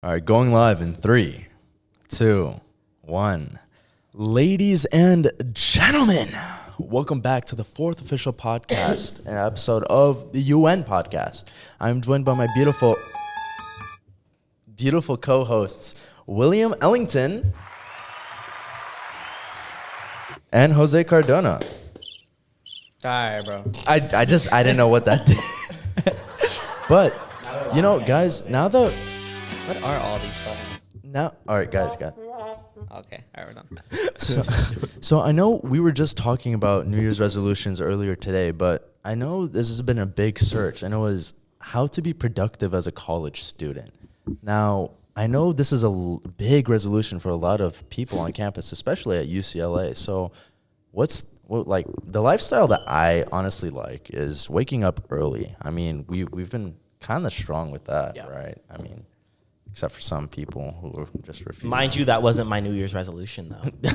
All right, going live in 3, 2, 1. Ladies and gentlemen, welcome back to the 4th official podcast, an episode of the UN podcast. I'm joined by my beautiful co-hosts, William Ellington and Jose Cardona. Alright, bro. I didn't know what that did. But, you know, guys, now that... What are all these buttons? All right, guys, got Okay, alright, we're done. So I know we were just talking about New Year's resolutions earlier today, but I know this has been a big search, and it was how to be productive as a college student. Now, I know this is a big resolution for a lot of people on campus, especially at UCLA. So like the lifestyle that I honestly like is waking up early. I mean, we've been kind of strong with that, right? I mean, except for some people who just refuse. Mind you, that wasn't my New Year's resolution, though.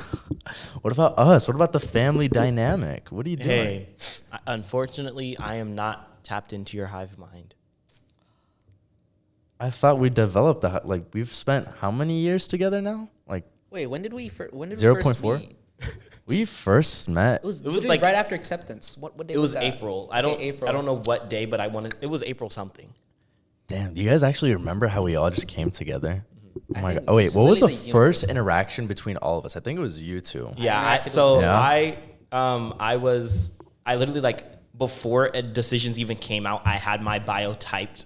What about us? What about the family dynamic? What are you doing? Hey, unfortunately, I am not tapped into your hive mind. I thought we developed that. Like, we've spent how many years together now? Like, Wait, when did we first 0.4? meet? We first met. It was like- right after acceptance. What day It was that? April. April. I don't know what day, but it was April something. Damn, do you guys actually remember how we all just came together? Oh my god! think Oh wait, it's what was the literally first interaction between all of us? I think it was you two. Yeah, I literally, like, before decisions even came out, I had my bio typed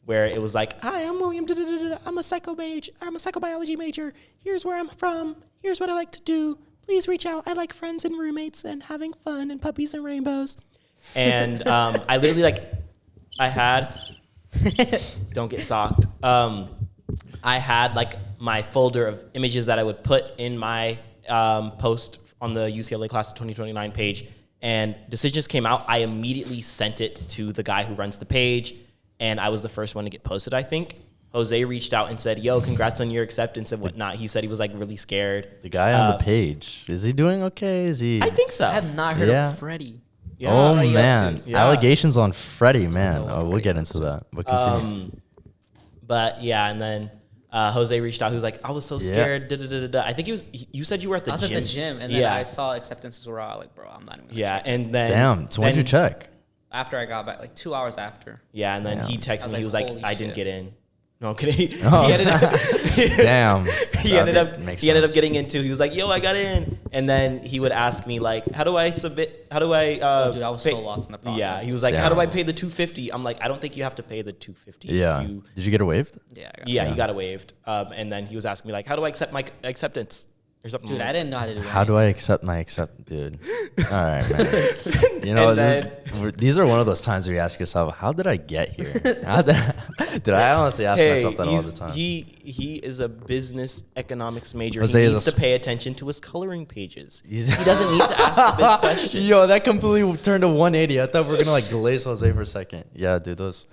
where it was like, "Hi, I'm William. I'm a psychobiology major. Here's where I'm from. Here's what I like to do. Please reach out. I like friends and roommates and having fun and puppies and rainbows." And I literally I had don't get socked. I had like my folder of images that I would put in my post on the UCLA Class of 2029 page, and decisions came out. I immediately sent it to the guy who runs the page, and I was the first one to get posted, I think. Jose reached out and said, "Yo, congrats on your acceptance and whatnot." He said he was like really scared. The guy on the page, is he doing okay? Is he? I think so. I have not heard of Freddie. Yeah. Oh What are you up man, to? Yeah. allegations on Freddie, man. No, Oh, we'll Freddie get into that. But continue. But yeah, and then Jose reached out. He was like, "I was so scared." I think you said you were at the I was gym. at the gym, and then I saw acceptances were out. Like, bro, I'm not even gonna check. And then Damn. So when'd you check? After I got back, like 2 hours after. Yeah, and then he texted me. He was like, holy "I didn't shit. get in." No, I'm kidding. Oh. He ended up. Damn. He ended up Makes getting into. He was like, "Yo, I got in," and then he would ask me like, "How do I submit? How do I?" Dude, I was so lost in the process. Yeah, he was like, Damn. "How do I pay the $250?" I'm like, "I don't think you have to pay the $250." Yeah. Did you get it waived? Yeah, I got Yeah, it. he got it waived. And then he was asking me like, "How do I accept my acceptance?" Or something. Dude, I didn't know how to do it. How do I accept my dude? All right, man. You know, these are one of those times where you ask yourself, how did I get here? How did I honestly ask myself that all the time? He is a business economics major. Jose he is needs a to pay attention to his coloring pages. He He's- doesn't need to ask the big questions. Yo, that completely turned to 180. I thought we were gonna like glaze Jose for a second. Yeah, dude, those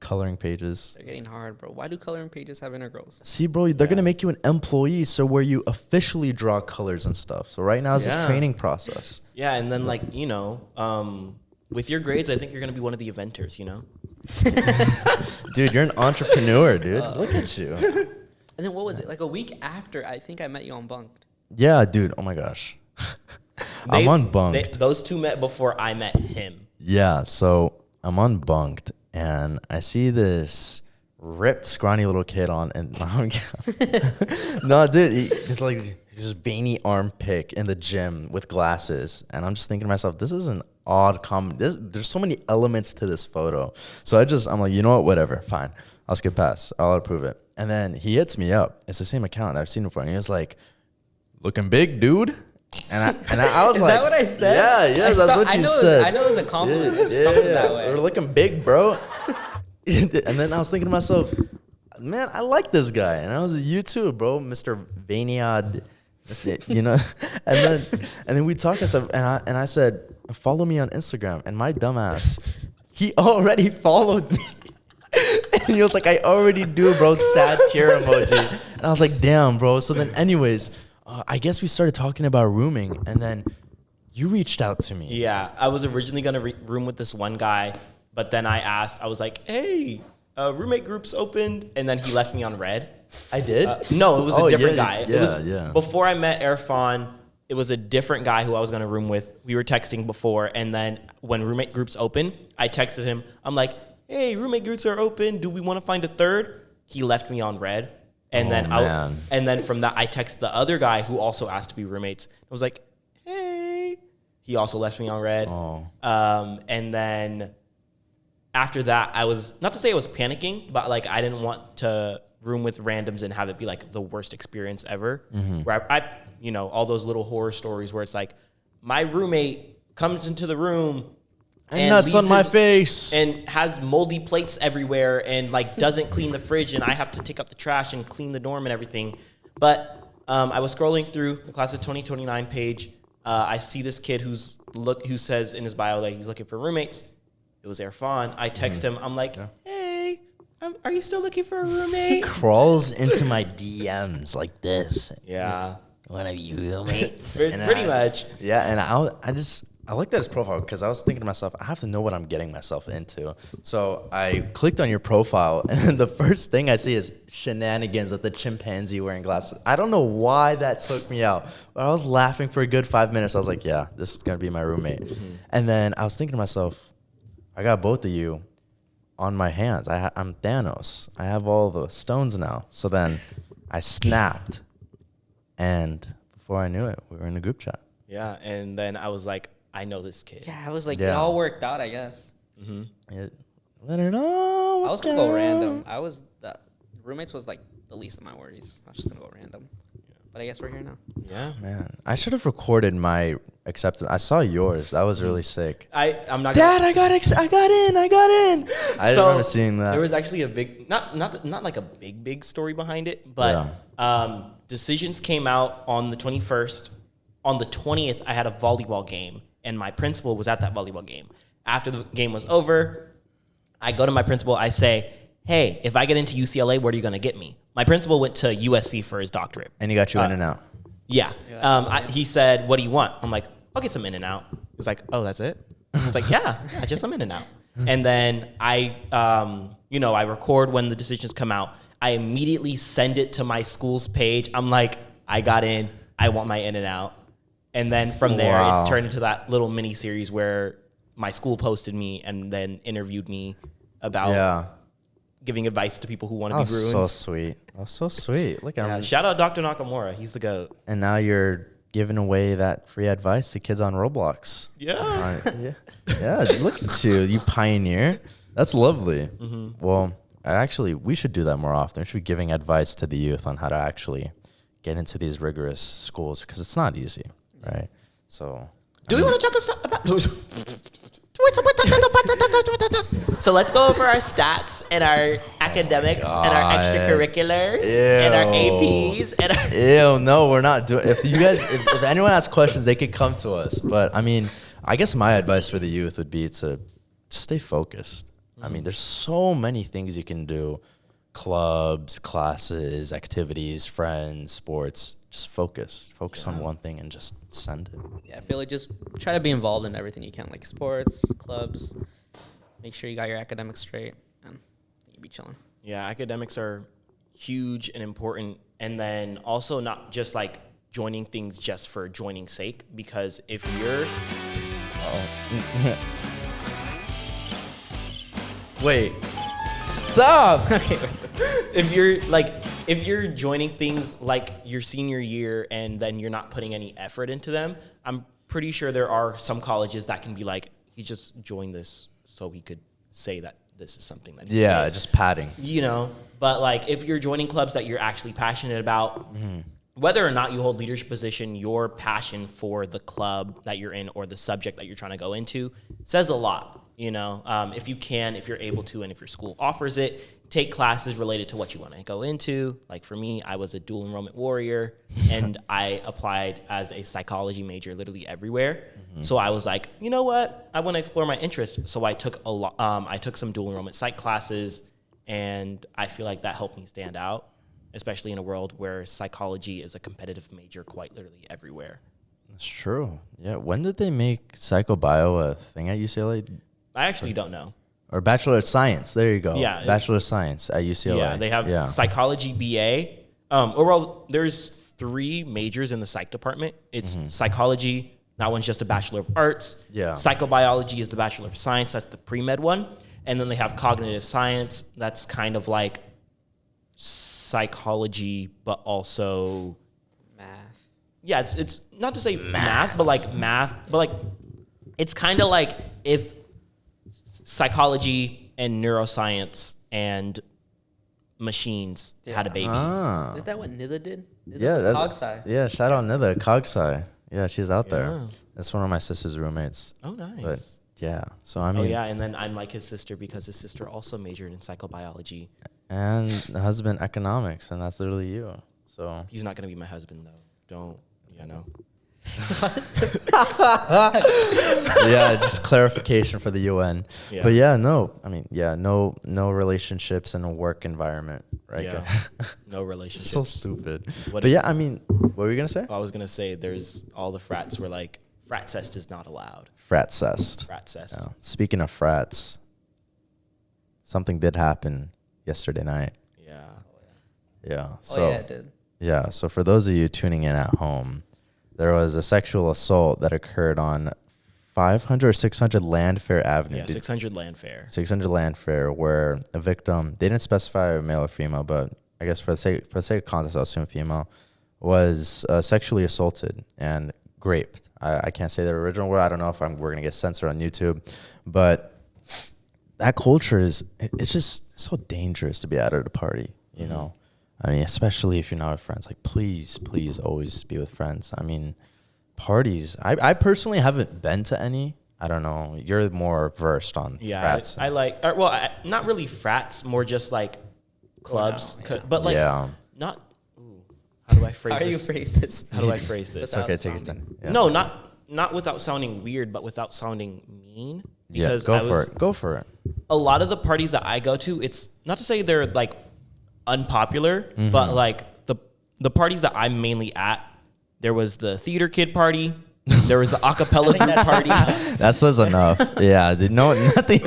coloring pages. They're getting hard, bro. Why do coloring pages have integrals? See, bro, they're gonna make you an employee, so where you officially draw colors and stuff. So right now is this Yeah. training process. Yeah, and then like with your grades, I think you're gonna be one of the eventers. You know. Dude, you're an entrepreneur, dude. Look at you. And then what was it? Like a week after, I think I met you on Bunked. Yeah, dude. Oh my gosh. I'm on Bunked. Those two met before I met him. Yeah, so I'm on Bunked, and I see this ripped, scrawny little kid on, and no, dude, it's like this veiny arm pick in the gym with glasses, and I'm just thinking to myself, this is an odd there's so many elements to this photo. So I'm like, you know what, whatever, fine, I'll skip past, I'll approve it. And then he hits me up. It's the same account that I've seen before, and he was like, "Looking big, dude." And I was Is like, that what I said? Yeah, that's what you said. I know it was a compliment or something that way. We're looking big, bro. And then I was thinking to myself, man, I like this guy. And I was like, you too, bro, Mr. Vaniad, you know. And then we talked and stuff, and I said, follow me on Instagram. And my dumbass, he already followed me. And he was like, I already do, bro. Sad tear emoji. And I was like, damn, bro. So then, anyways, I guess we started talking about rooming, and then you reached out to me. Yeah, I was originally gonna room with this one guy, but then I was like, "Hey, roommate groups opened, and then he left me on red. I did? No, it was a different guy. Yeah, It was yeah. before I met Irfan. It was a different guy who I was going to room with. We were texting before, and then when roommate groups open, I texted him. I'm like, "Hey, roommate groups are open. Do we want to find a third?" He left me on red, and then from that, I texted the other guy who also asked to be roommates. I was like, "Hey," he also left me on red. Oh. And then after that, I was not to say I was panicking, but like I didn't want to room with randoms and have it be like the worst experience ever. Where I all those little horror stories where it's like my roommate comes into the room and nuts on my face and has moldy plates everywhere and like doesn't clean the fridge and I have to take out the trash and clean the dorm and everything. But I was scrolling through the class of 2029 page. I see this kid who says in his bio that he's looking for roommates. It was Irfan. I text him. I'm like, "Hey, are you still looking for a roommate?" Crawls into my DMs like this. Yeah. One of you roommates. Pretty much. Yeah, and I looked at his profile because I was thinking to myself, I have to know what I'm getting myself into. So I clicked on your profile, and then the first thing I see is shenanigans with the chimpanzee wearing glasses. I don't know why that took me out, but I was laughing for a good 5 minutes. I was like, yeah, this is going to be my roommate. And then I was thinking to myself, I got both of you on my hands. I'm Thanos. I have all the stones now. So then I snapped. And before I knew it, we were in a group chat. Yeah, and then I was like, I know this kid. Yeah, I was like, it all worked out, I guess. Let her know. I was gonna go random. Roommates was like the least of my worries. I was just gonna go random. But I guess we're here now. Yeah, man. I should have recorded my acceptance. I saw yours. That was really sick. I'm not. Dad, I got in. I remember seeing that. There was actually a big, not like a big story behind it, but decisions came out on the 21st. On the 20th, I had a volleyball game, and my principal was at that volleyball game. After the game was over, I go to my principal. I say, "Hey, if I get into UCLA, where are you going to get me?" My principal went to USC for his doctorate. And he got you in and out. Yeah. He said, "What do you want?" I'm like, "I'll get some in and out." He was like, "Oh, that's it?" I was like, yeah, just some in and out. And then I record when the decisions come out. I immediately send it to my school's page. I'm like, I got in. I want my in and out. And then from there, it turned into that little mini series where my school posted me and then interviewed me about giving advice to people who want to be Bruins. So sweet. That's so sweet. Look at him. Shout out Dr. Nakamura. He's the GOAT. And now you're giving away that free advice to kids on Roblox. Yeah. Yeah. Look at you pioneer. That's lovely. Well, we should do that more often. We should be giving advice to the youth on how to actually get into these rigorous schools because it's not easy, right? So, do we want to chat this about? So let's go over our stats and our academics and our extracurriculars and our APs and our. Ew, no, we're not doing. If anyone has questions, they could come to us. But I mean, I guess my advice for the youth would be to stay focused. I mean, there's so many things you can do. Clubs, classes, activities, friends, sports. Just focus on one thing and just send it. Yeah, I feel like just try to be involved in everything you can, like sports, clubs. Make sure you got your academics straight, and you'll be chilling. Yeah, academics are huge and important, and then also not just like joining things just for joining's sake, because if you're Wait. Stop. Okay. If you're joining things like your senior year and then you're not putting any effort into them, I'm pretty sure there are some colleges that can be like, he just joined this so he could say that this is something that he did. Just padding. But like if you're joining clubs that you're actually passionate about, whether or not you hold leadership position, your passion for the club that you're in or the subject that you're trying to go into says a lot. If you're able to, and if your school offers it, take classes related to what you want to go into. Like for me, I was a dual enrollment warrior and I applied as a psychology major literally everywhere. So I was like, you know what? I want to explore my interests. So I took some dual enrollment psych classes, and I feel like that helped me stand out, especially in a world where psychology is a competitive major quite literally everywhere. That's true. Yeah. When did they make psychobio a thing at UCLA? I actually don't know. Or Bachelor of Science. There you go. Yeah. Bachelor of Science at UCLA. Yeah, they have psychology BA. Overall, there's 3 majors in the psych department. It's psychology. That one's just a Bachelor of Arts. Yeah. Psychobiology is the Bachelor of Science. That's the pre-med one. And then they have cognitive science. That's kind of like psychology, but also Math. yeah, it's not to say math, but like it's kind of like if psychology and neuroscience and machines had a baby. Ah. Is that what Nitha did? Nitha Yeah, was that's, Cogsci. yeah. Shout out Nitha, Cogsci. Yeah, she's out there. Yeah. That's one of my sister's roommates. Oh, nice. But yeah, so I mean, Oh yeah, and then I'm like his sister because his sister also majored in psychobiology. and the husband economics, and that's literally you. So He's not gonna be my husband though. Don't yeah, just clarification for the UN. Yeah. But yeah, no, I mean, yeah, no relationships in a work environment, right? Yeah. No relationship. So stupid. What But if- yeah, I mean, what were you gonna say? I was gonna say there's all the frats were like fratcest is not allowed. Fratcest. Fratcest. Yeah. Speaking of frats, something did happen yesterday night. Yeah. Yeah. Oh, So yeah, it did. yeah. So for those of you tuning in at home, there was a sexual assault that occurred on 500 or 600 Landfair Avenue. Yeah. 600 land fair. 600 Landfair, where a victim, they didn't specify a male or female, but I guess for the sake of context, I'll assume female, was sexually assaulted and raped. I can't say the original word. I don't know if we're going to get censored on YouTube, but that culture it's just so dangerous to be out at a party, you know? I mean, especially if you're not with friends. Like, please always be with friends. I mean, parties. I personally haven't been to any. I don't know. You're more versed on Yeah. frats. I like, not really frats, more just like clubs, Going out, yeah. but like Yeah. not. Ooh, how do I phrase How do you this? phrase this? How do I phrase this? It's okay. without Take your sounding- time. Yeah. No, not without sounding weird, but without sounding mean. Yeah, Because go for it. Go for it. A lot of the parties that I go to, it's not to say they're like unpopular, but like the parties that I'm mainly at, there was the theater kid party, there was the acapella group party. That says enough. Yeah, dude, no, nothing.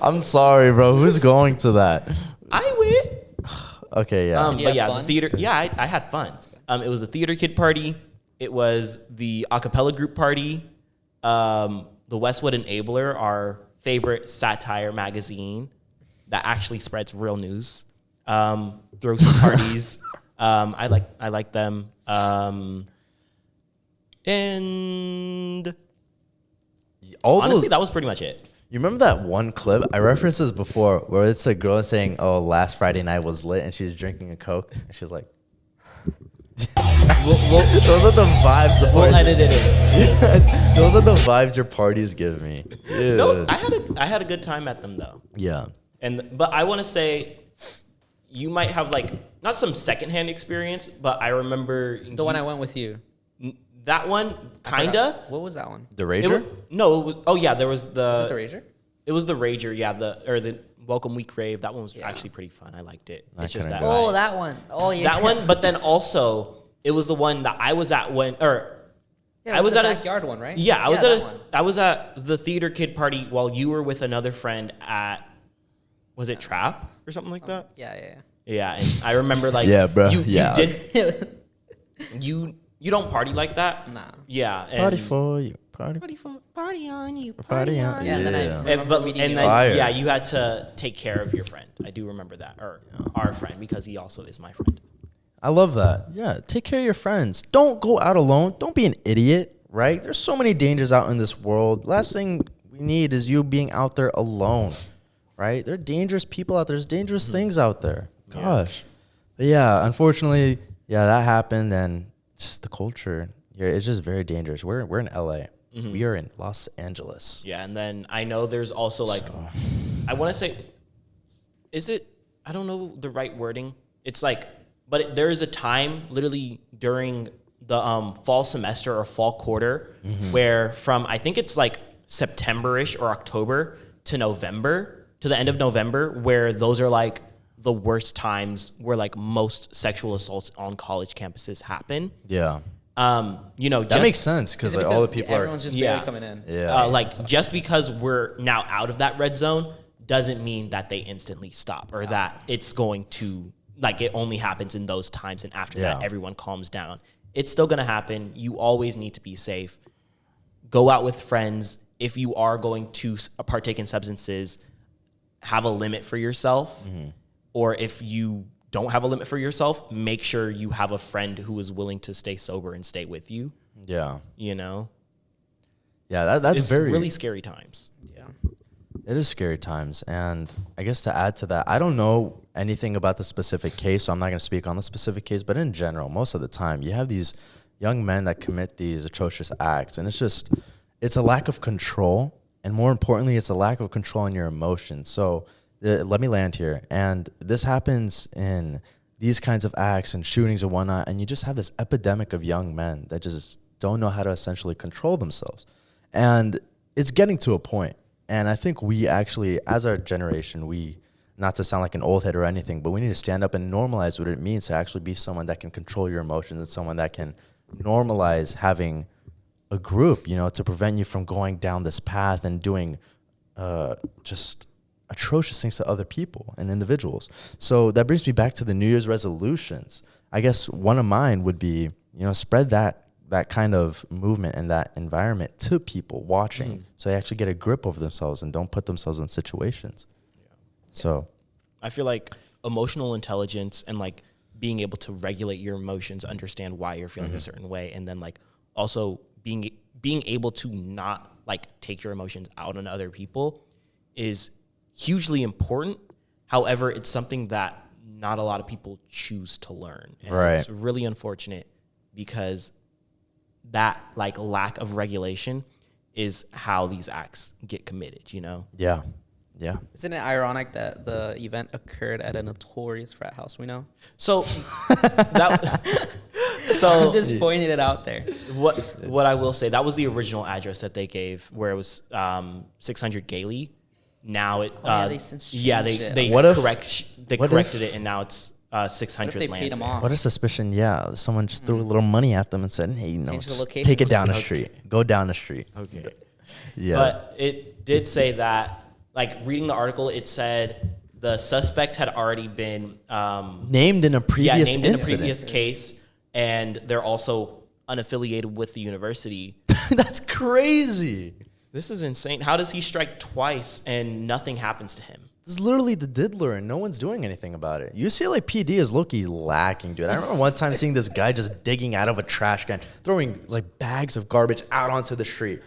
I'm sorry, bro. Who's going to that? I went. Okay, yeah. Did you But have yeah, fun? the theater. Yeah, I had fun. It was a theater kid party. It was the acapella group party. The Westwood Enabler, our favorite satire magazine that actually spreads real news. Throws some parties. I like them. And honestly, that was pretty much it. You remember that one clip? I referenced this before where it's a girl saying, oh, last Friday night was lit, and she's drinking a Coke, and she's like, those are the vibes. We'll edit it in. Those are the vibes your parties give me. Dude. No, I had a good time at them though. Yeah. But I want to say, you might have like not some secondhand experience, but I remember The one I went with you. that one kinda. What was that one? The It Rager? was, yeah, there was Was it the Rager? It was the Rager, yeah, the Welcome Week rave. That one was actually pretty fun. I liked it. I It's just couldn't that go. Oh, that one. Oh, yeah. that one, but then also it was the one that I was at Yeah, I was the at a backyard one, right? yeah, that one. I was at the theater kid party while you were with another friend at, was it Trap or something like that? Yeah. Yeah, and I remember like Yeah, bro, you yeah. did you don't party like that? Nah. Yeah, and Party for you. Party party on you. Party on. Yeah, and then I Yeah. remember And meeting then you. Fire. yeah, you had to take care of your friend. I do remember that, or our friend, because he also is my friend. I love that. Yeah, take care of your friends. Don't go out alone. Don't be an idiot, right? There's so many dangers out in this world. Last thing we need is you being out there alone, right? There are dangerous people out there. There's dangerous things out there. Gosh. But yeah, unfortunately, yeah, that happened, and just the culture, yeah, it's just very dangerous. We're in LA. We are in Los Angeles. Yeah, and then I know there's also like, I want to say, is it? I don't know the right wording. It's like, but there is a time literally during the fall semester or fall quarter where from I think it's like September-ish or October to November, to the end of November, where those are like the worst times where like most sexual assaults on college campuses happen. Yeah. You know, That makes sense because like, all the people everyone's just barely coming in. Yeah. like just because we're now out of that red zone doesn't mean that they instantly stop or that it's going to like it only happens in those times and after that everyone calms down. It's still going to happen. You always need to be safe. Go out with friends. If you are going to partake in substances, have a limit for yourself. Or if you don't have a limit for yourself, make sure you have a friend who is willing to stay sober and stay with you. Yeah. You know? Yeah, that's it's really scary times. Yeah. It is scary times. And I guess to add to that, I don't know anything about the specific case, so I'm not going to speak on the specific case. But in general, most of the time, you have these young men that commit these atrocious acts. And it's a lack of control. And more importantly, it's a lack of control in your emotions. So let me land here. And this happens in these kinds of acts and shootings and whatnot. And you just have this epidemic of young men that just don't know how to essentially control themselves. And it's getting to a point. And I think we actually, as our generation, not to sound like an old head or anything, but we need to stand up and normalize what it means to actually be someone that can control your emotions and someone that can normalize having a group, you know, to prevent you from going down this path and doing just atrocious things to other people and individuals. So that brings me back to the New Year's resolutions. I guess one of mine would be, you know, spread that kind of movement and that environment to people watching so they actually get a grip over themselves and don't put themselves in situations. So I feel like emotional intelligence and like being able to regulate your emotions, understand why you're feeling a certain way, and then like also being able to not like take your emotions out on other people is hugely important. However, it's something that not a lot of people choose to learn. And it's really unfortunate because that like lack of regulation is how these acts get committed, you know? Yeah. Yeah. Isn't it ironic that the event occurred at a notorious frat house we know? So I'm just pointing it out there. What I will say, that was the original address that they gave where it was 600 Gailey. Now it they since changed it. they What if- corrected it and now it's 600 they paid Landfair. them off? What a suspicion. Yeah. Someone just threw a little money at them and said, hey, no, Change the just location. take it down the street. Go down the street. Okay. Yeah. But it did say that, like reading the article, it said the suspect had already been named in a previous in a incident. previous case, and they're also unaffiliated with the university. That's crazy. This is insane. How does he strike twice and nothing happens to him? This is literally the diddler, and no one's doing anything about it. UCLA PD is low-key lacking, dude. I remember one time seeing this guy just digging out of a trash can, throwing like bags of garbage out onto the street.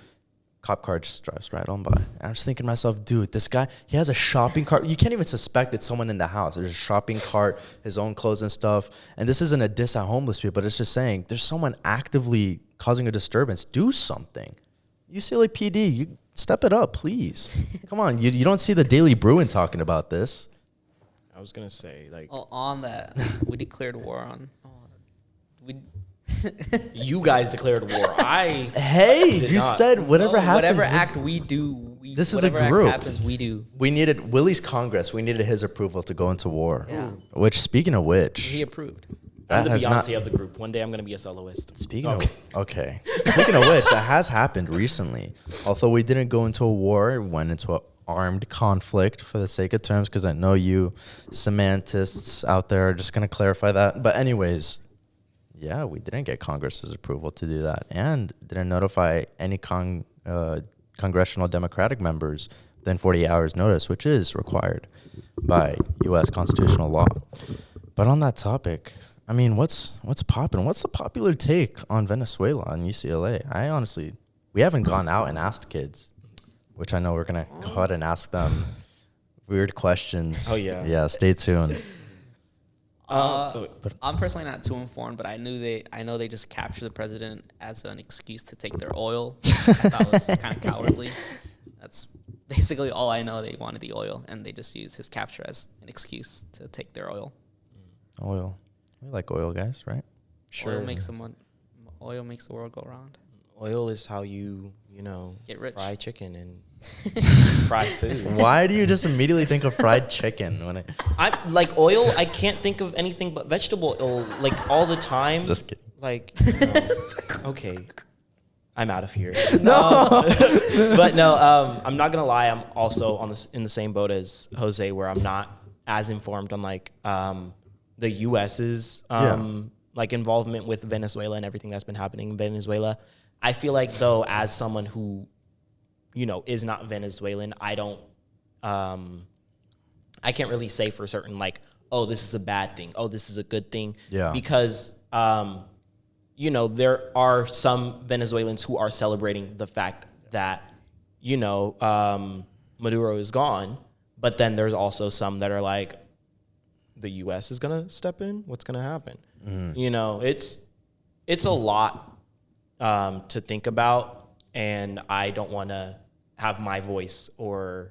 Cop car just drives right on by. And I'm just thinking to myself, dude, this guy, he has a shopping cart. You can't even suspect it's someone in the house. There's a shopping cart, his own clothes and stuff. And this isn't a diss at homeless people, but it's just saying there's someone actively causing a disturbance. Do something. UCLA PD, you step it up, please. Come on. You don't see the Daily Bruin talking about this. I was going to say, like... Oh, on that, we declared war on... You guys declared war. Hey, you not. said whatever happens. Whatever act we do, This is a whatever group. act happens, we do. We needed Willie's Congress. We needed his approval to go into war. Yeah. Which, speaking of which, He approved. I'm the has Beyonce of the group. One day I'm going to be a soloist. Speaking of which, that has happened recently. Although we didn't go into a war, we went into an armed conflict for the sake of terms, because I know you semantists out there are just going to clarify that. But anyways, yeah, we didn't get Congress's approval to do that, and didn't notify any congressional Democratic members within 48 hours notice, which is required by U.S. constitutional law. But on that topic, I mean, what's popping? What's the popular take on Venezuela and UCLA? We haven't gone out and asked kids, which I know we're going to go ahead and ask them weird questions. Oh, yeah. Yeah, stay tuned. I'm personally not too informed, but I know they just captured the president as an excuse to take their oil. I thought it was kind of cowardly. That's basically all I know. They wanted the oil, and they just used his capture as an excuse to take their oil. Oil. We like oil, guys, right? Sure. Oil makes the world go round. Oil is how you Get rich. fry chicken and Fried food. Why do you just immediately think of fried chicken when I like oil. I can't think of anything but vegetable oil like all the time. Just kidding. Like, okay, I'm out of here. No, but no. I'm not gonna lie. I'm also in the same boat as Jose, where I'm not as informed on like the U.S.'s like involvement with Venezuela and everything that's been happening in Venezuela. I feel like though, as someone who, is not Venezuelan, I can't really say for certain like, oh, this is a bad thing. Oh, this is a good thing. Yeah. Because there are some Venezuelans who are celebrating the fact that, Maduro is gone, but then there's also some that are like, the U.S. is gonna step in. What's gonna happen? It's a lot to think about, and I don't want to have my voice I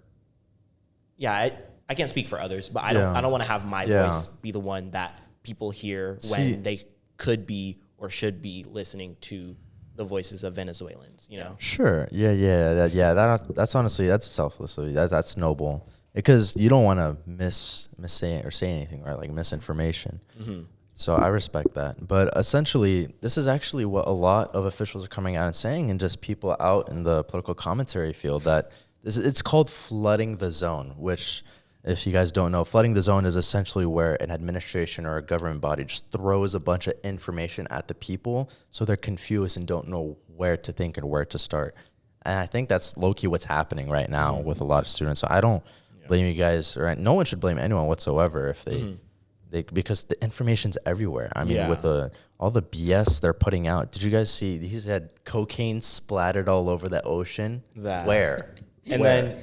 can't speak for others, but I don't want to have my voice be the one that people hear when they could be or should be listening to the voices of Venezuelans. Sure. That's honestly, that's selfless. That's noble. Because you don't want to say anything, right? Like misinformation. Mm-hmm. So I respect that. But essentially, this is actually what a lot of officials are coming out and saying, and just people out in the political commentary field, that it's called flooding the zone, which, if you guys don't know, flooding the zone is essentially where an administration or a government body just throws a bunch of information at the people so they're confused and don't know where to think and where to start. And I think that's low-key what's happening right now with a lot of students. So I don't blame you guys, right? No one should blame anyone whatsoever if they because the information's everywhere. I mean, with all the BS they're putting out. Did you guys see? He said cocaine splattered all over the ocean. Where? And then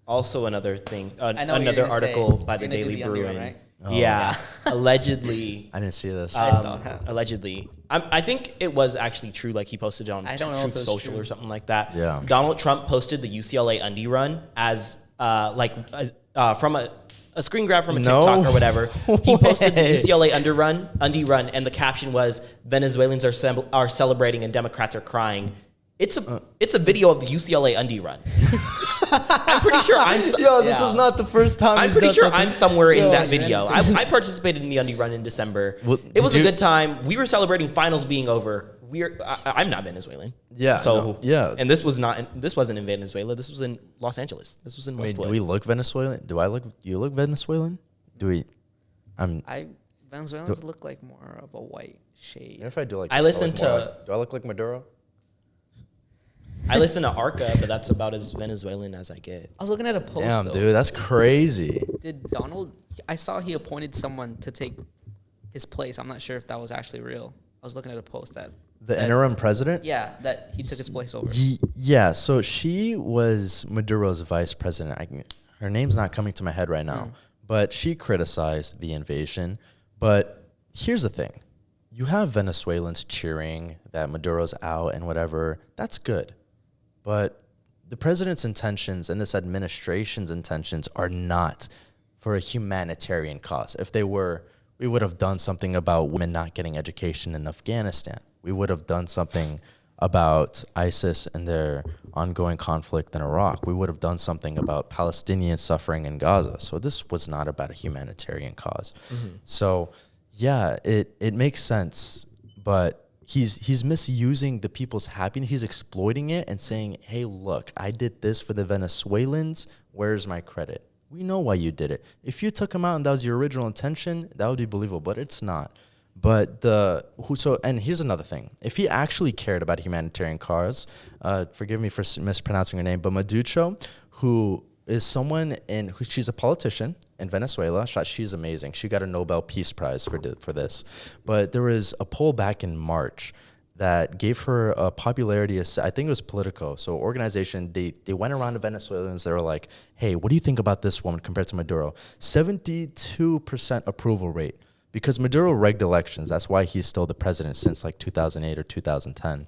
also another thing, another article by the Daily Bruin. Right? Allegedly. I didn't see this. I saw that. Allegedly. I think it was actually true. Like he posted it on Truth Social or something like that. Yeah. Donald Trump posted the UCLA undie run as from a screen grab from a TikTok or whatever. He posted the UCLA undie run, and the caption was, "Venezuelans are celebrating and Democrats are crying." It's a video of the UCLA undie run. I'm pretty sure this is not the first time. I'm pretty sure I'm somewhere in that video. I participated in the undie run in December. Well, it was a good time. We were celebrating finals being over. I'm not Venezuelan. Yeah. So and this wasn't in Venezuela. This was in Los Angeles. This was in Westwood. Do we look Venezuelan? Do you look Venezuelan? Do we? Venezuelans look like more of a white shade. If I do like, do I look like Maduro? I listen to Arca, but that's about as Venezuelan as I get. I was looking at a post. Damn, dude, that's crazy. Did Donald? I saw he appointed someone to take his place. I'm not sure if that was actually real. I was looking at a post that the interim president. Yeah, that he took his place over. Yeah, so she was Maduro's vice president. Her name's not coming to my head right now, but she criticized the invasion. But here's the thing: you have Venezuelans cheering that Maduro's out and whatever. That's good. But the president's intentions and this administration's intentions are not for a humanitarian cause. If they were, we would have done something about women not getting education in Afghanistan. We would have done something about ISIS and their ongoing conflict in Iraq. We would have done something about Palestinian suffering in Gaza. So this was not about a humanitarian cause. Mm-hmm. So, yeah, it makes sense, but he's misusing the people's happiness. He's exploiting it and saying, hey, look, I did this for the Venezuelans. Where's my credit? We know why you did it. If you took him out and that was your original intention, that would be believable, but it's not. But and here's another thing. If he actually cared about a humanitarian cause, forgive me for mispronouncing her name, but Maducho, who is she's a politician in Venezuela. She's amazing. She got a Nobel Peace Prize for this. But there was a poll back in March that gave her a popularity. I think it was Politico. So organization, they went around to Venezuelans. They were like, hey, what do you think about this woman compared to Maduro? 72% approval rate. Because Maduro rigged elections. That's why he's still the president since like 2008 or 2010.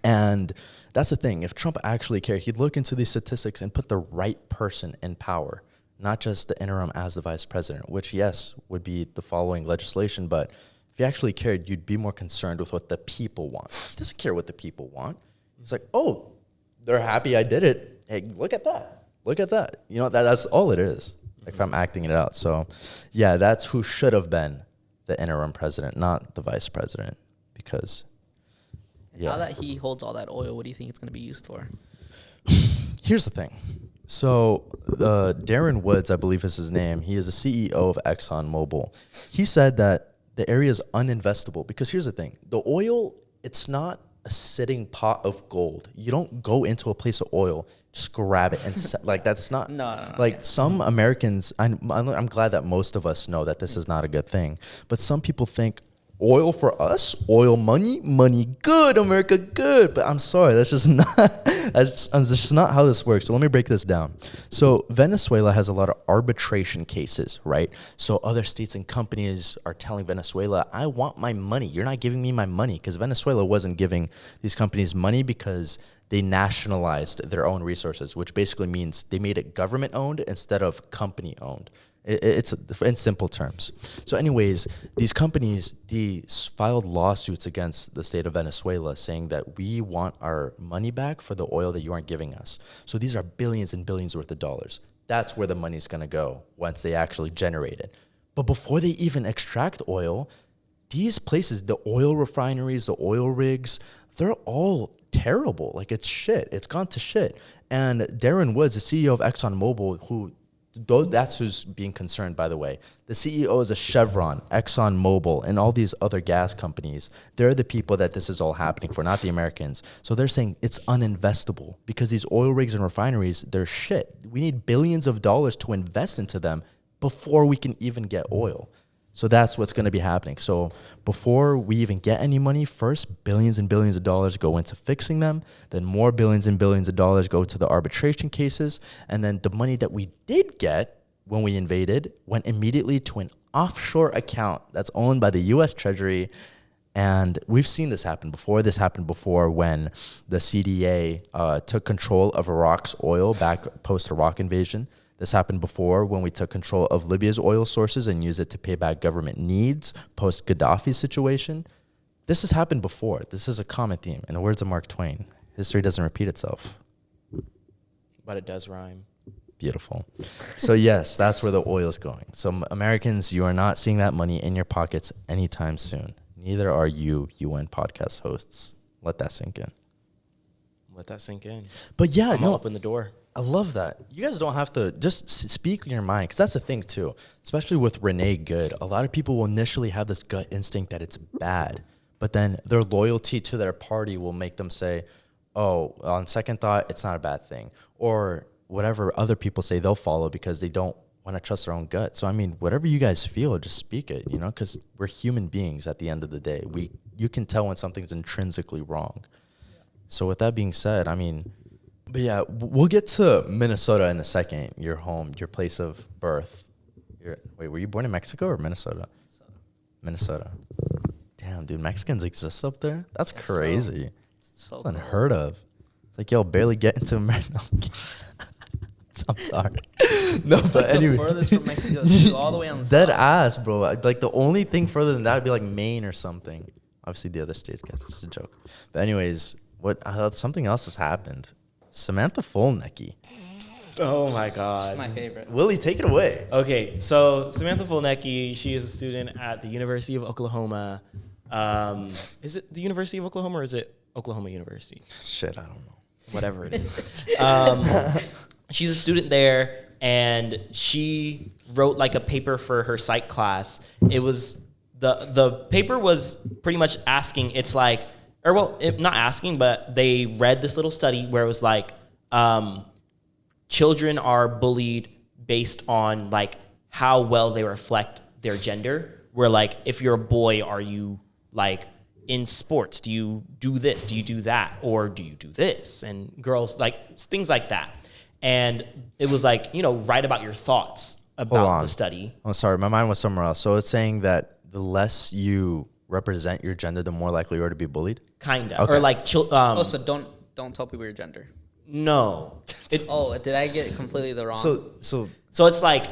And that's the thing. If Trump actually cared, he'd look into these statistics and put the right person in power, not just the interim as the vice president, which, yes, would be the following legislation. But if he actually cared, you'd be more concerned with what the people want. He doesn't care what the people want. He's like, oh, they're happy I did it. hey, look at that. Look at that. You know, that's all it is. Like if I'm acting it out. So, yeah, that's who should have been the interim president, not the vice president. Because, Now that he holds all that oil, what do you think it's going to be used for? Here's the thing. So, Darren Woods, I believe is his name. He is the CEO of ExxonMobil. He said that the area is uninvestable because here's the thing. The oil, it's not a sitting pot of gold. You don't go into a place of oil, just grab it and like that's not No. like some Americans. I'm glad that most of us know that this is not a good thing, but some people think oil for us, oil money good, America good. But I'm sorry, that's just not that's just not how this works. So let me break this down. So Venezuela has a lot of arbitration cases, right? So other states and companies are telling Venezuela, I want my money. You're not giving me my money, because Venezuela wasn't giving these companies money because they nationalized their own resources, which basically means they made it government owned instead of company owned. It's in simple terms. So anyways, these companies, filed lawsuits against the state of Venezuela saying that we want our money back for the oil that you aren't giving us. So these are billions and billions worth of dollars. That's where the money's going to go once they actually generate it. But before they even extract oil, these places, the oil refineries, the oil rigs, they're all terrible. Like it's shit. It's gone to shit. And Darren Woods, the CEO of ExxonMobil, that's who's being concerned, by the way. The CEOs of Chevron, ExxonMobil, and all these other gas companies, they're the people that this is all happening for, not the Americans. So they're saying it's uninvestable because these oil rigs and refineries, they're shit. We need billions of dollars to invest into them before we can even get oil. So that's what's going to be happening. So before we even get any money, first, billions and billions of dollars go into fixing them. Then more billions and billions of dollars go to the arbitration cases. And then the money that we did get when we invaded went immediately to an offshore account that's owned by the U.S. Treasury. And we've seen this happen before. This happened before when the CDA took control of Iraq's oil back post-Iraq invasion. This happened before when we took control of Libya's oil sources and used it to pay back government needs post-Gaddafi situation. This has happened before. This is a common theme. In the words of Mark Twain, history doesn't repeat itself. But it does rhyme. Beautiful. So yes, that's where the oil is going. So Americans, you are not seeing that money in your pockets anytime soon. Neither are you, UN podcast hosts. Let that sink in. Let that sink in. But yeah, I'm gonna open the door. I love that. You guys don't have to just speak in your mind, because that's the thing too, especially with Renee Good. A lot of people will initially have this gut instinct that it's bad, but then their loyalty to their party will make them say, oh, on second thought, it's not a bad thing. Or whatever other people say, they'll follow because they don't want to trust their own gut. So, I mean, whatever you guys feel, just speak it, you know, because we're human beings at the end of the day. You can tell when something's intrinsically wrong. So with that being said, I mean, but yeah, we'll get to Minnesota in a second. Your home, your place of birth. Wait, were you born in Mexico or Minnesota? Minnesota. Damn, dude, Mexicans exist up there? That's crazy. So It's unheard of. It's like, y'all barely get into America. I'm sorry. No, it's but like anyway. the furthest from Mexico is all the way on the Dead side. ass, bro. Like, the only thing further than that would be like Maine or something. Obviously, the other states, guys. It's a joke. But anyways, something else has happened. Samantha Fulnecky. Oh my God. It's my favorite. Willie, take it away. Okay, so Samantha Fulnecky, she is a student at the University of Oklahoma. Is it the University of Oklahoma or is it Oklahoma University? Shit, I don't know. Whatever it is. She's a student there, and she wrote like a paper for her psych class. It was the paper was pretty much asking. It's like, not asking, but they read this little study where it was like, children are bullied based on like how well they reflect their gender. Where like, if you're a boy, are you like in sports? Do you do this? Do you do that? Or do you do this? And girls, like things like that. And it was like, write about your thoughts about the study. Oh, sorry. My mind was somewhere else. So it's saying that the less you represent your gender, the more likely you are to be bullied? Kind of. Okay. Or like, So don't tell people your gender. no. Did I get it completely the wrong? So So it's like,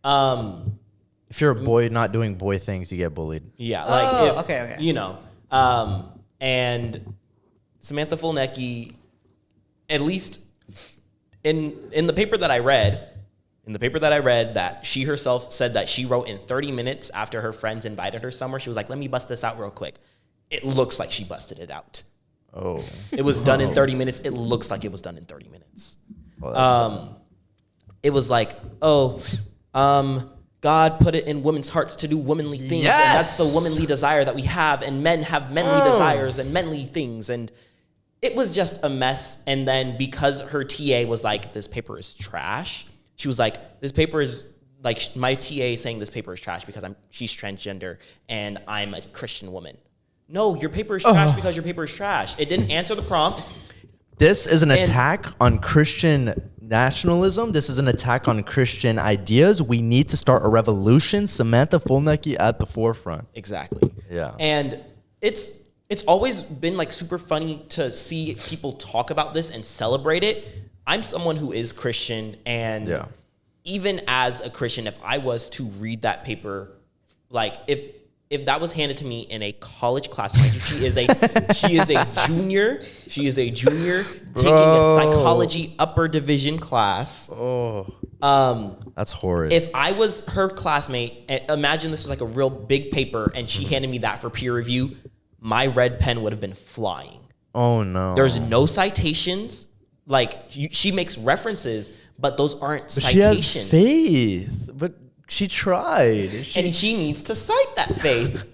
if you're a boy not doing boy things, you get bullied. yeah, like, okay. And Samantha Fulnecky, at least in the paper that I read, that she herself said that she wrote in 30 minutes after her friends invited her somewhere. She was like, let me bust this out real quick. It looks like she busted it out. Oh. It was done in 30 minutes. It looks like it was done in 30 minutes. Well, It was like, God put it in women's hearts to do womanly things. Yes! And that's the womanly desire that we have. And men have manly desires and manly things. And it was just a mess. And then because her TA was like, this paper is trash. She was like, this paper is like, my TA is saying this paper is trash because she's transgender and I'm a Christian woman. No, your paper is trash because your paper is trash. It didn't answer the prompt. this is an attack on Christian nationalism. This is an attack on Christian ideas. We need to start a revolution. Samantha Fulnecky at the forefront. Exactly. Yeah. And it's always been like super funny to see people talk about this and celebrate it. I'm someone who is Christian, and even as a Christian, if I was to read that paper, like if that was handed to me in a college class, mind you, she is a junior. She is a junior taking a psychology upper division class. That's horrid. If I was her classmate, imagine this was like a real big paper, and she handed me that for peer review, my red pen would have been flying. Oh no. There's no citations. Like she makes references, but those aren't But citations. she has faith. But she tried. And she needs to cite that faith.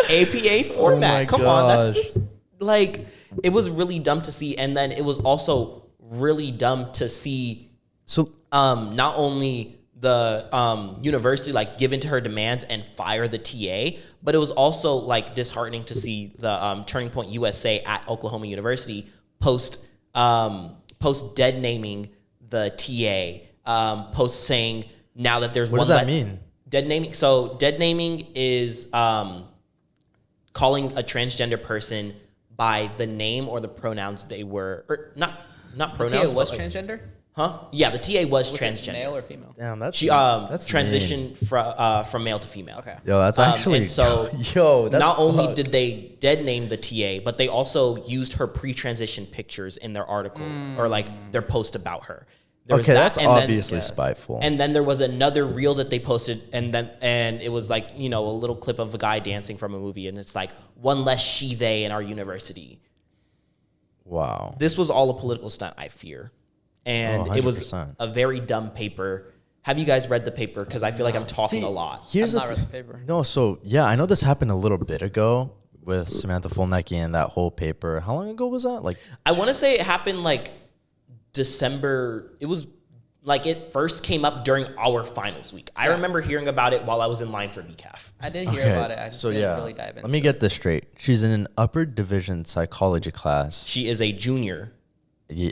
APA format. my Come on, that's gosh. this. Like, it was really dumb to see, and then it was also really dumb to see. So Not only the university like give into her demands and fire the TA, but it was also like disheartening to see the Turning Point USA at Oklahoma University post dead naming the TA, post saying now that there's what does that mean? Dead naming. So dead naming is calling a transgender person by the name or the pronouns they were, or not pronouns. TA was but like, transgender? huh? Yeah, the TA was Was transgender. it male or female? Damn, that's She that's transitioned from male to female. Okay. Yo, that's actually and so that's not only fucked. did they dead name the TA, but they also used her pre-transition pictures in their article or like their post about her. There was Okay, that, that's and then- obviously spiteful. And then there was another reel that they posted, and it was like, you know, a little clip of a guy dancing from a movie, and it's like one less she they in our university. Wow. This was all a political stunt, I fear, and it was 100%. a very dumb paper. Have you guys read the paper? Because I feel like I'm talking a lot. Here's I've the not read the paper. No, so yeah, I know this happened a little bit ago with Samantha Fulnecky and that whole paper. How long ago was that? Like, I want to say it happened like December. It was like it first came up during our finals week. I remember hearing about it while I was in line for BCAF. I did hear about it. I just didn't really dive into it. Let me get this straight. She's in an upper division psychology class. She is a junior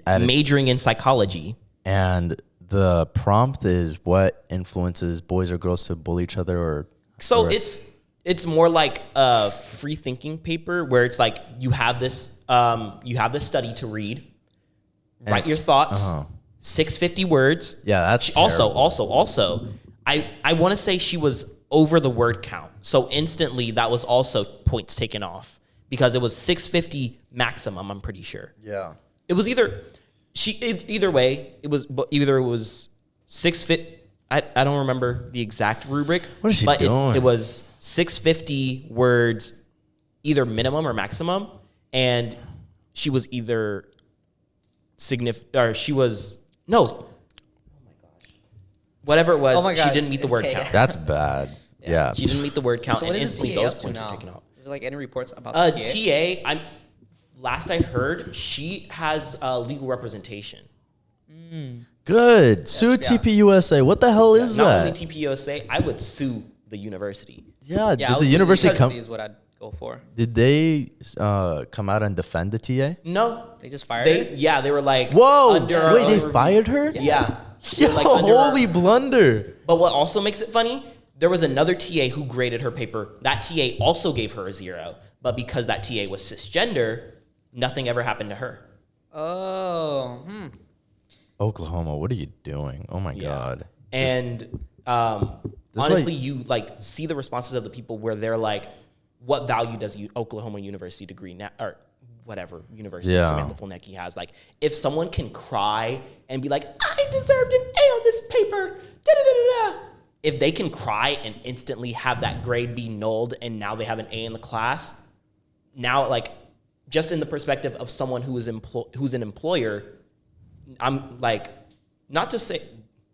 At majoring in psychology. and the prompt is what influences boys or girls to bully each other, or So it's more like a free thinking paper where it's like you have this study to read, write your thoughts, 650 words. Yeah, that's also. I want to say she was over the word count, so instantly that was also points taken off because it was 650 maximum. I'm pretty sure. Yeah. It was either way. It was 650. I don't remember the exact rubric. What is she but doing? It was 650 words, either minimum or maximum, and she was either no. Oh my gosh. Whatever it was, Oh my she God. didn't meet the word Okay. count. That's bad. Yeah. She didn't meet the word count, So and what is the instantly TA those up to points were now? taken off. Is there like any reports about the TA? Last I heard, she has legal representation. Good. Sue yeah. TPUSA. What the hell is Not that? only TPUSA, I would sue the university. Yeah. Yeah, Did the university come? is what I'd go for. Did they come out and defend the TA? No, They just fired her? they were like, Whoa! under our Wait, they own- fired her? Yeah. Yo, They were, like, under our- holy blunder! But what also makes it funny, there was another TA who graded her paper. That TA also gave her a 0, but because that TA was cisgender, nothing ever happened to her. Oh, Oklahoma, what are you doing? Oh my god! And honestly, you like see the responses of the people where they're like, "What value does Oklahoma University degree now, or whatever university Yeah. Samantha Fulnecky has. Like, if someone can cry and be like, I deserved an A on this paper, da-da-da-da-da. If they can cry and instantly have that grade be nulled and now they have an A in the class, now, like, just in the perspective of someone who's an employer, I'm like, not to say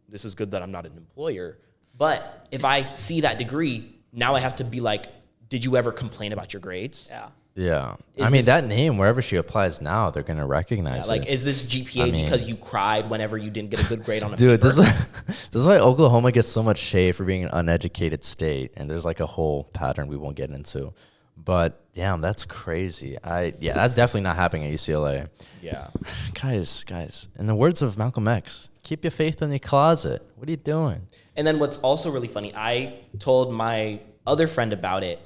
this is good that I'm not an employer, but if I see that degree, now I have to be like, did you ever complain about your grades? Yeah. Yeah. Is I mean, this- that name, wherever she applies now, they're going to recognize Like, it. is this GPA I mean- because you cried whenever you didn't get a good grade on a Dude, paper? this is why Oklahoma gets so much shade for being an uneducated state. And there's like a whole pattern we won't get into. But damn, that's crazy. Yeah, that's definitely not happening at UCLA. Yeah. Guys, in the words of Malcolm X, keep your faith in your closet. What are you doing? And then what's also really funny, I told my other friend about it.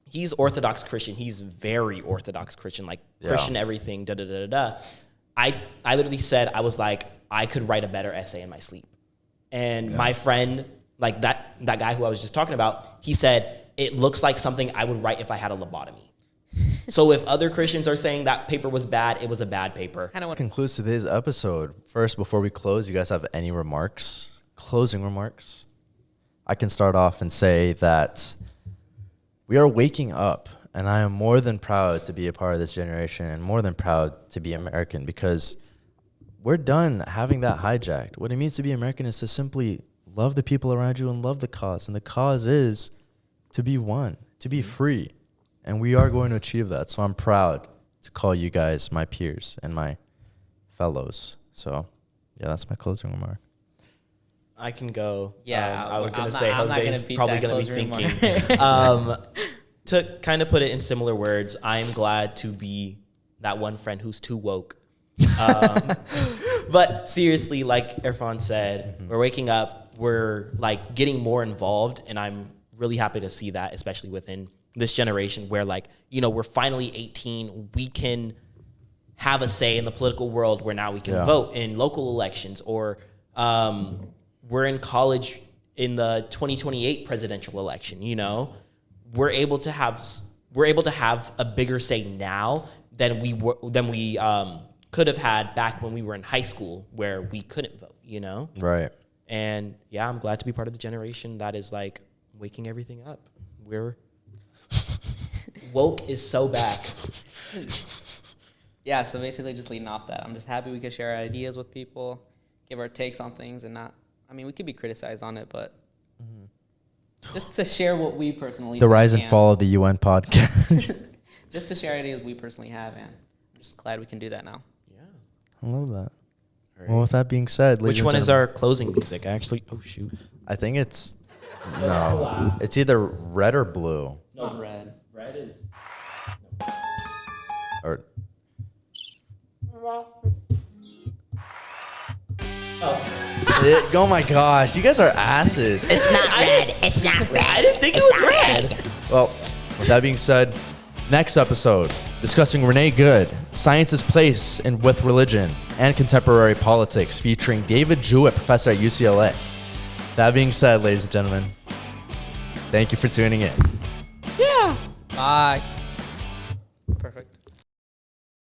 He's Orthodox Christian. He's very Orthodox Christian, like Christian everything, da-da-da-da-da. I literally said, I was like, I could write a better essay in my sleep. And my friend, like that guy who I was just talking about, he said, it looks like something I would write if I had a lobotomy. So if other Christians are saying that paper was bad, it was a bad paper. Kind of That concludes today's episode. First, before we close, you guys have any remarks? Closing remarks? I can start off and say that we are waking up, and I am more than proud to be a part of this generation and more than proud to be American, because we're done having that hijacked. What it means to be American is to simply love the people around you and love the cause. And the cause is to be one, to be free. And we are going to achieve that. So I'm proud to call you guys my peers and my fellows. So, yeah, that's my closing remark. I can go. Yeah, I was going I'm to not- say I'm not Jose gonna is beat probably that going to be closing thinking. To kind of put it in similar words, I'm glad to be that one friend who's too woke. But seriously, like Irfan said, we're waking up, we're like getting more involved, and I'm really happy to see that, especially within this generation where, like, you know, we're finally 18, we can have a say in the political world, where now we can vote in local elections, or we're in college in the 2028 presidential election. You know, we're able to have a bigger say now than we could have had back when we were in high school, where we couldn't vote. You know, Right. and yeah, I'm glad to be part of the generation that is like waking everything up. We're woke is so back. Yeah, so basically just leading off that, I'm just happy we could share our ideas with people, give our takes on things, and not, I mean, we could be criticized on it, but just to share what we personally The think rise and can. fall of the UN podcast. Just to share ideas we personally have, and I'm just glad we can do that now. Yeah. I love that. All right. Well, with that being said, ladies Which and one is gentlemen, our closing music? Actually, oh shoot. I think it's no. It's either red or blue. It's not red. Red is. Or oh my gosh, you guys are asses. It's not red. It's not red. I didn't think it was red. Well, with that being said, next episode discussing Renee Good, Science's Place with Religion and Contemporary Politics, featuring David Jewett, professor at UCLA. That being said, ladies and gentlemen, thank you for tuning in. Bye.